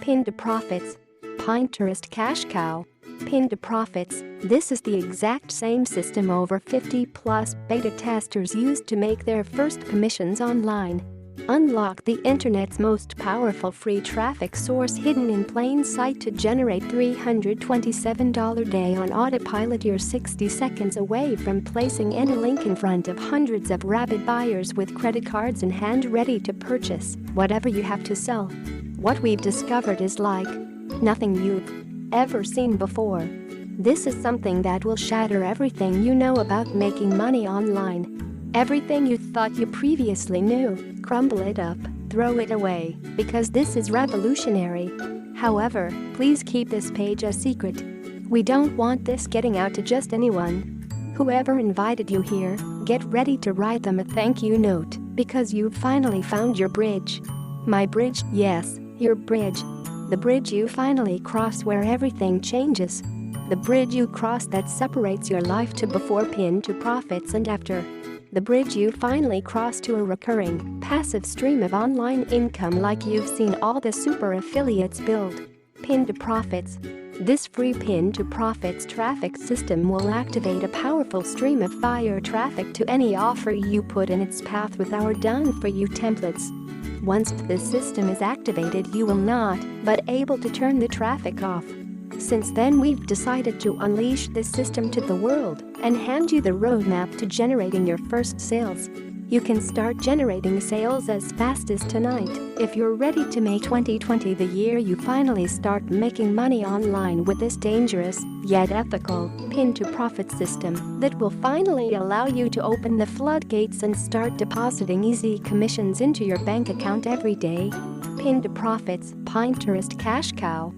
Pin to profits. Pinterest cash cow. Pin to profits. This is the exact same system over 50+ beta testers used to make their first commissions online. Unlock the internet's most powerful free traffic source hidden in plain sight to generate $327 day on autopilot. You're 60 seconds away from placing any link in front of hundreds of rabid buyers with credit cards in hand ready to purchase whatever you have to sell. What we've discovered is like nothing you've ever seen before. This is something that will shatter everything you know about making money online. Everything you thought you previously knew, crumble it up, throw it away, because this is revolutionary. However, please keep this page a secret. We don't want this getting out to just anyone. Whoever invited you here, get ready to write them a thank you note, because you've finally found your bridge. My bridge, yes, your bridge. The bridge you finally cross where everything changes. The bridge you cross that separates your life to before, pin to profits, and after. The bridge you finally cross to a recurring, passive stream of online income like you've seen all the super affiliates build. Pin to profits. This free pin to profits traffic system will activate a powerful stream of fire traffic to any offer you put in its path with our done-for-you templates. Once this system is activated, you will not but able to turn the traffic off. Since then, we've decided to unleash this system to the world and hand you the roadmap to generating your first sales. You can start generating sales as fast as tonight if you're ready to make 2020 the year you finally start making money online with this dangerous yet ethical pin to profit system that will finally allow you to open the floodgates and start depositing easy commissions into your bank account every day. Pin to profits. Pinterest cash cow.